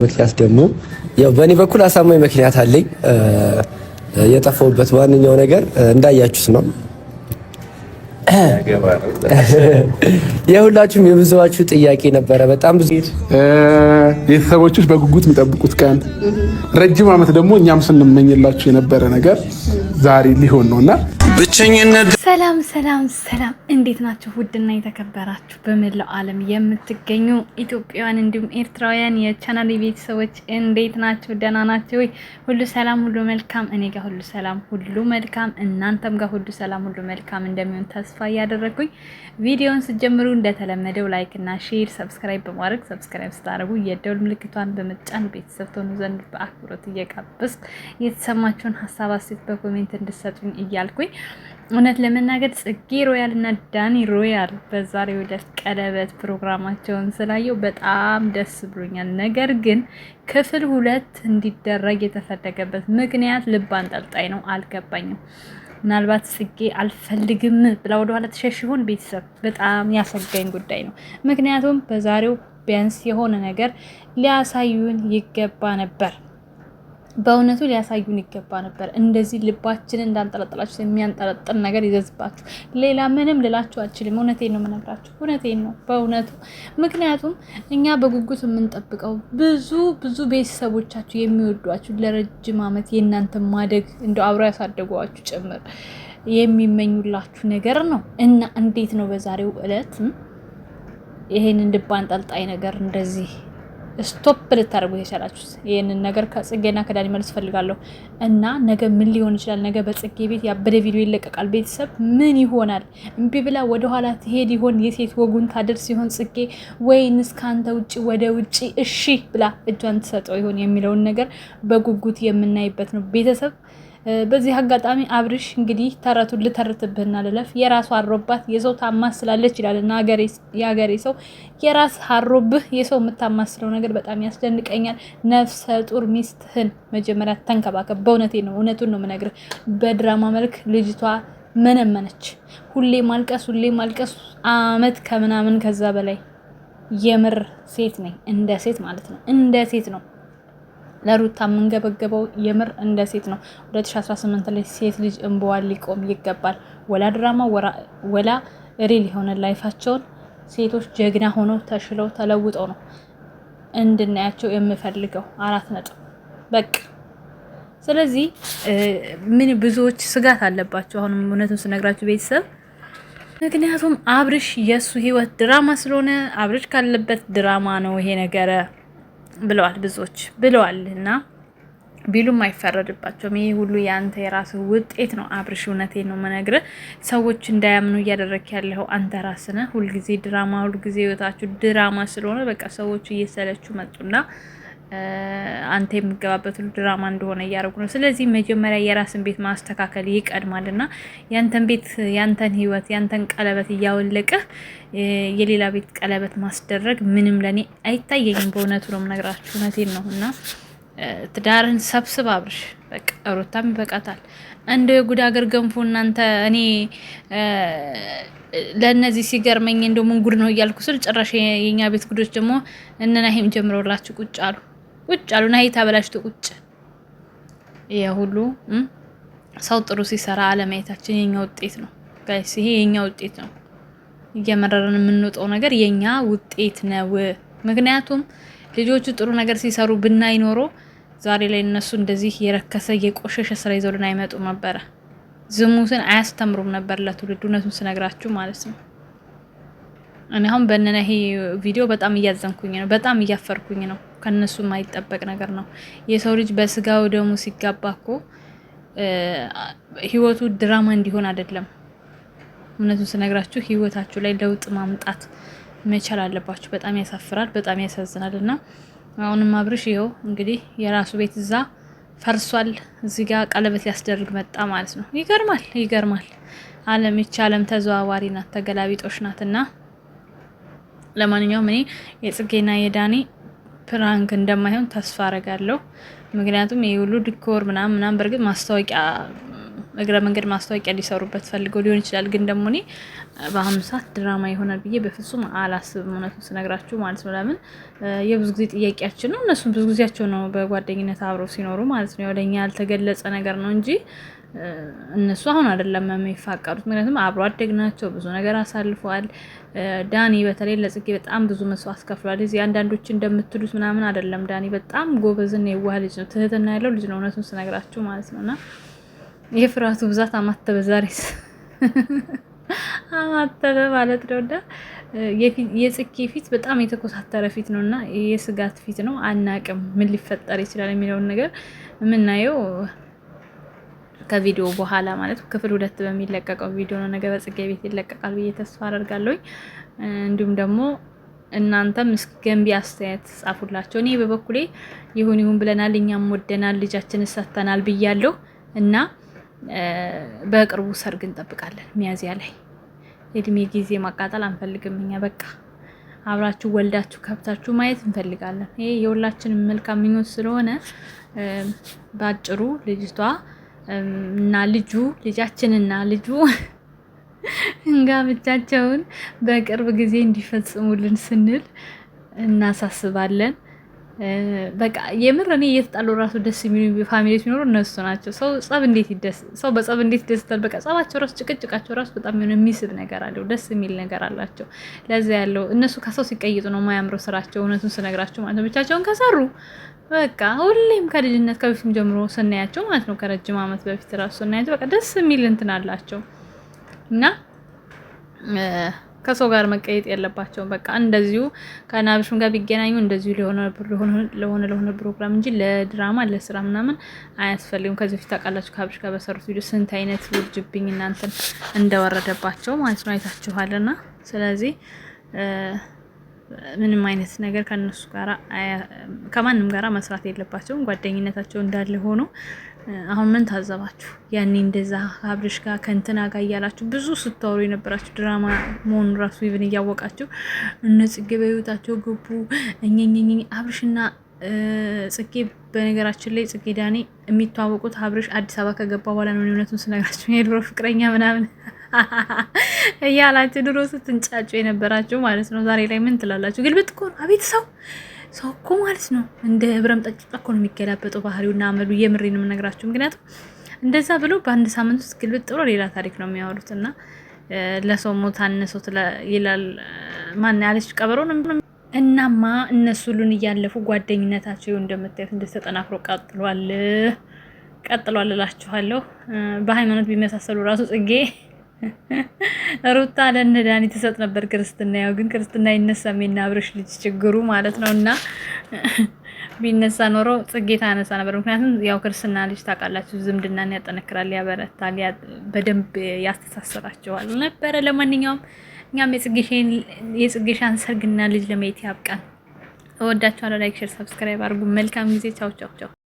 ምክንያት ደግሞ ያው በእኔ በኩል አሳማኝ ምክንያት አለኝ። የጠፋሁበት ዋነኛው ነገር እንዳያችሁት ነው። የሁላችሁም የብዙዋችሁ ጥያቄ ነበረ። በጣም ብዙ ቤተሰቦችሽ በጉጉት የሚጠብቁት ቀን ረጅም ዓመት ደግሞ እኛም ስንመኝላችሁ የነበረ ነገር ዛሬ ሊሆን ነውና ብቸኝነት። ሰላም ሰላም ሰላም፣ እንዴት ናችሁ? ውድና የተከበራችሁ በመላው ዓለም የምትገኙ ኢትዮጵያውያን እንዲሁም ኤርትራውያን የቻናል ቤተሰቦች እንዴት ናችሁ? ደህና ናችሁ ወይ? ሁሉ ሰላም ሁሉ መልካም፣ እኔ ጋር ሁሉ ሰላም ሁሉ መልካም፣ እናንተም ጋር ሁሉ ሰላም ሁሉ መልካም እንደሚሆን ተስፋ እያደረኩኝ ቪዲዮውን ስትጀምሩ እንደተለመደው ላይክ እና ሼር፣ ሰብስክራይብ በማድረግ ሰብስክራይብ ስታደርጉ የደውል ምልክቷን በመጫን ቤተሰብ ትሆኑ ዘንድ በአክብሮት እየጋበዝኩ የተሰማችሁን ሀሳብ አስተያየት በኮሜንት እንድትሰጡኝ እያልኩኝ እውነት ለመናገር ጽጌ ሮያል እና ዳኒ ሮያል በዛሬው ዕለት ቀለበት ፕሮግራማቸውን ስላየው በጣም ደስ ብሎኛል። ነገር ግን ክፍል 2 እንዲደረግ የተፈለገበት ምክንያት ልብ አንጠልጣይ ነው፣ አልገባኝም። ምናልባት ጽጌ አልፈልግም ብላ ወደኋላ ተሸሽ ይሆን? ቤተሰብ በጣም ያሰጋኝ ጉዳይ ነው። ምክንያቱም በዛሬው ቢያንስ የሆነ ነገር ሊያሳዩን ይገባ ነበር። በእውነቱ ሊያሳዩን ይገባ ነበር። እንደዚህ ልባችንን እንዳንጠለጥላችሁ የሚያንጠለጥል ነገር ይዘዝባችሁ። ሌላ ምንም ልላችሁ አልችልም። እውነቴን ነው የምነግራችሁ፣ እውነቴን ነው በእውነቱ። ምክንያቱም እኛ በጉጉት የምንጠብቀው ብዙ ቤተሰቦቻችሁ የሚወዷችሁ ለረጅም ዓመት የእናንተ ማደግ እንደው አብረው ያሳደጓችሁ ጭምር የሚመኙላችሁ ነገር ነው እና እንዴት ነው በዛሬው ዕለት ይሄንን ልብ አንጠልጣይ ነገር እንደዚህ ስቶፕ ልታደርጉ የቻላችሁ? ይሄንን ነገር ከጽጌና ከዳኒ መልስ ፈልጋለሁ እና ነገ ምን ሊሆን ይችላል? ነገ በጽጌ ቤት ያበደ ቪዲዮ ይለቀቃል። ቤተሰብ ምን ይሆናል? እምቢ ብላ ወደ ኋላ ትሄድ ይሆን? የሴት ወጉን ታደርስ ይሆን ጽጌ? ወይንስ ካንተ ውጪ ወደ ውጪ እሺ ብላ እጇን ትሰጠው ይሆን የሚለውን ነገር በጉጉት የምናይበት ነው ቤተሰብ። በዚህ አጋጣሚ አብርሽ እንግዲህ ተረቱን ልተርትብህና ልለፍ። የራሱ አሮባት የሰው ታማስላለች ይላልና የሀገሬ ሰው። የራስ አሮብህ የሰው የምታማስለው ነገር በጣም ያስደንቀኛል። ነፍሰ ጡር ሚስትህን መጀመሪያ ተንከባከብ። በእውነቴ ነው፣ እውነቱን ነው የምነግርህ። በድራማ መልክ ልጅቷ መነመነች። ሁሌ ማልቀስ አመት ከምናምን ከዛ በላይ የምር ሴት ነኝ፣ እንደ ሴት ማለት ነው፣ እንደ ሴት ነው ለሩታ የምንገበገበው የምር እንደ ሴት ነው። 2018 ላይ ሴት ልጅ እንበዋል ሊቆም ይገባል። ወላ ድራማ ወላ ሪል የሆነ ላይፋቸውን ሴቶች ጀግና ሆነው ተሽለው ተለውጠው ነው እንድናያቸው የምፈልገው። 4 ነጥብ በቃ። ስለዚህ ምን ብዙዎች ስጋት አለባቸው አሁንም እውነቱን ስነግራችሁ ቤተሰብ። ምክንያቱም አብርሽ የሱ ህይወት ድራማ ስለሆነ አብርሽ ካለበት ድራማ ነው ይሄ ነገር ብለዋል፣ ብዙዎች ብለዋል እና ቢሉም አይፈረድባቸውም። ይሄ ሁሉ ያንተ የራስ ውጤት ነው አብርሽ። እውነቴን ነው የምነግርህ። ሰዎች እንዳያምኑ እያደረክ ያለው አንተ ራስህ ነህ። ሁልጊዜ ድራማ፣ ሁልጊዜ ህይወታችሁ ድራማ ስለሆነ በቃ ሰዎቹ እየሰለቹ መጡና አንተ የምገባበት ሁሉ ድራማ እንደሆነ እያደረጉ ነው። ስለዚህ መጀመሪያ የራስን ቤት ማስተካከል ይቀድማልና ያንተን ቤት፣ ያንተን ህይወት፣ ያንተን ቀለበት እያወለቀህ የሌላ ቤት ቀለበት ማስደረግ ምንም ለኔ አይታየኝም። በእውነቱ ነው የምነግራችሁ፣ እውነቴን ነው። እና ትዳርን ሰብስብ አብርሽ። በቃ ሩታም ይበቃታል። እንደ ጉድ አገር ገንፎ እናንተ። እኔ ለእነዚህ ሲገርመኝ እንደው ምን ጉድ ነው እያልኩ ስል ጭራሽ የኛ ቤት ጉዶች ደግሞ እነናሂም ጀምረውላችሁ ቁጭ አሉ ናሂ ታበላሽቶ ቁጭ። ይሄ ሁሉ ሰው ጥሩ ሲሰራ አለማየታችን የኛ ውጤት ነው ጋይስ። ይሄ የኛ ውጤት ነው። እየመረረን የምንወጣው ነገር የኛ ውጤት ነው። ምክንያቱም ልጆቹ ጥሩ ነገር ሲሰሩ ብናይ ኖሮ ዛሬ ላይ እነሱ እንደዚህ የረከሰ የቆሸሸ ስራ ይዘውልን አይመጡም ነበረ። ዝሙትን አያስተምሩም ነበር ለትውልድ። እውነቱን ስነግራችሁ ማለት ነው። እኔ አሁን በእነናሂ ቪዲዮ በጣም እያዘንኩኝ ነው፣ በጣም እያፈርኩኝ ነው። ከነሱ የማይጠበቅ ነገር ነው። የሰው ልጅ በስጋው ደሙ ሲጋባ እኮ ህይወቱ ድራማ እንዲሆን አይደለም። እውነቱን ስነግራችሁ ህይወታችሁ ላይ ለውጥ ማምጣት መቻል አለባችሁ። በጣም ያሳፍራል፣ በጣም ያሳዝናል። እና አሁንም አብርሽ ይኸው እንግዲህ የራሱ ቤት እዛ ፈርሷል። እዚህ ጋር ቀለበት ሊያስደርግ መጣ ማለት ነው። ይገርማል። ዓለም ይቺ ዓለም ተዘዋዋሪ ናት፣ ተገላቢጦሽ ናትና ለማንኛውም እኔ የጽጌና የዳኒ ፕራንክ እንደማይሆን ተስፋ አረጋለሁ። ምክንያቱም ይሄ ሁሉ ዲኮር ምናምን በርግጥ ማስታወቂያ እግረ መንገድ ማስታወቂያ ሊሰሩበት ፈልገው ሊሆን ይችላል። ግን ደግሞ እኔ በአሁኑ ሰዓት ድራማ ይሆናል ብዬ በፍጹም አላስብም፣ እውነቱን ስነግራችሁ ማለት ነው። ለምን የብዙ ጊዜ ጥያቄያችን ነው። እነሱም ብዙ ጊዜያቸው ነው በጓደኝነት አብረው ሲኖሩ ማለት ነው። ወደኛ ያልተገለጸ ነገር ነው እንጂ እነሱ አሁን አይደለም የሚፋቀሩት። ምክንያቱም አብሮ አደግናቸው፣ ብዙ ነገር አሳልፈዋል። ዳኒ በተለይ ለጽጌ በጣም ብዙ መስዋዕት ከፍሏል። እዚህ አንዳንዶች እንደምትሉት ምናምን አይደለም። ዳኒ በጣም ጎበዝና የዋህ ልጅ ነው፣ ትህትና ያለው ልጅ ነው፣ እውነቱን ስነግራችሁ ማለት ነውና የፍራቱ ብዛት አማተበ። ዛሬስ አማተበ ማለት ነውና የጽጌ ፊት በጣም የተኮሳተረ ፊት ነውና የስጋት ፊት ነው። አናቅም ምን ሊፈጠር ይችላል የሚለውን ነገር የምናየው ከቪዲዮ በኋላ ማለት ክፍል 2 በሚለቀቀው ቪዲዮ ነው። ነገ በጽጌ ቤት ይለቀቃል ብዬ ተስፋ አደርጋለሁ። እንዲሁም ደግሞ እናንተም እስኪ ገንቢ አስተያየት ጻፉላቸው። እኔ በበኩሌ ይሁን ብለናል፣ እኛም ወደናል፣ ልጃችን ሰተናል ብያለሁ እና በቅርቡ ሰርግ እንጠብቃለን። ሚያዝያ ላይ እድሜ ጊዜ ማቃጠል አንፈልግም እኛ። በቃ አብራችሁ ወልዳችሁ ከብታችሁ ማየት እንፈልጋለን። ይሄ የሁላችንም መልካም ምኞት ስለሆነ ባጭሩ ልጅቷ እና ልጃችንና ልጁ ጋብቻቸውን በቅርብ ጊዜ እንዲፈጽሙልን ስንል እናሳስባለን። በቃ የምር እኔ እየተጣሉ ራሱ ደስ የሚሉ ፋሚሊዎች ቢኖሩ እነሱ ናቸው። ሰው በጸብ እንዴት ይደስታል? በቃ ጸባቸው ራሱ ጭቅጭቃቸው ራሱ በጣም የሆነ የሚስብ ነገር አለው፣ ደስ የሚል ነገር አላቸው። ለዛ ያለው እነሱ ከሰው ሲቀይጡ ነው የማያምረው ስራቸው፣ እውነቱን ስነግራቸው ማለት ነው። ብቻቸውን ከሰሩ በቃ ሁሌም ከልጅነት ከበፊትም ጀምሮ ስናያቸው ማለት ነው፣ ከረጅም ዓመት በፊት ራሱ ስናያቸው በቃ ደስ የሚል እንትን አላቸው እና ከሰው ጋር መቀየጥ የለባቸውም። በቃ እንደዚሁ ከናብሽም ጋር ቢገናኙ እንደዚሁ ለሆነ ፕሮግራም እንጂ ለድራማ ለስራ ምናምን አያስፈልግም። ከዚህ በፊት ታውቃላችሁ ከአብሽ ጋር በሰሩት ቪዲዮ ስንት አይነት ውርጅብኝ እናንተን እንደወረደባቸው ማለት ነው አይታችኋልና፣ ስለዚህ ምንም አይነት ነገር ከነሱ ጋር ከማንም ጋር መስራት የለባቸውም። ጓደኝነታቸው እንዳለ ሆኖ አሁን ምን ታዘባችሁ? ያኔ እንደዛ አብርሽ ጋር ከእንትና ጋር እያላችሁ ብዙ ስታወሩ የነበራችሁ ድራማ መሆኑን ራሱ ይብን እያወቃችሁ እነ ጽጌ በህይወታቸው ገቡ። አብርሽና ጽጌ በነገራችን ላይ ጽጌ ዳኒ የሚተዋወቁት አብርሽ አዲስ አበባ ከገባ በኋላ ነው። እውነቱን ስነግራችሁ የድሮ ፍቅረኛ ምናምን እያላችሁ ድሮ ስትንጫጩ የነበራችሁ ማለት ነው። ዛሬ ላይ ምን ትላላችሁ? ግልብጥ እኮ ነው። አቤት ሰው እኮ ማለት ነው እንደ ህብረም ጠጭጣ እኮ ነው የሚገላበጠው ባህሪውና አመሉ። የምሬን ነው የምነግራችሁ። ምክንያቱም እንደዛ ብሎ በአንድ ሳምንት ውስጥ ግልብጥ ብሎ ሌላ ታሪክ ነው የሚያወሩት እና ለሰው ሞት አነሰው ይላል ማን ያለች ቀበሮ ነው። እናማ እነሱ ሁሉን እያለፉ ጓደኝነታቸው እንደምታዩት እንደተጠናክሮ ቀጥሏል እላችኋለሁ። በሃይማኖት ቢመሳሰሉ ራሱ ጽጌ ሩታ ለእነ ዳኒ ትሰጥ ነበር ክርስትና። ያው ግን ክርስትና ይነሳም የእነ አብርሽ ልጅ ችግሩ ማለት ነው እና ቢነሳ ኖሮ ጽጌ ታነሳ ነበር። ምክንያቱም ያው ክርስትና ልጅ ታውቃላችሁ ዝምድናን ያጠነክራል፣ ያበረታል፣ በደንብ ያስተሳስራቸዋል ነበረ። ለማንኛውም እኛም የጽጌሻን ሰርግና ልጅ ለማየት ያብቃን። እወዳችኋለሁ። ላይክ፣ ሼር፣ ሰብስክራይብ አድርጉ። መልካም ጊዜ። ቻው ቻው ቻው።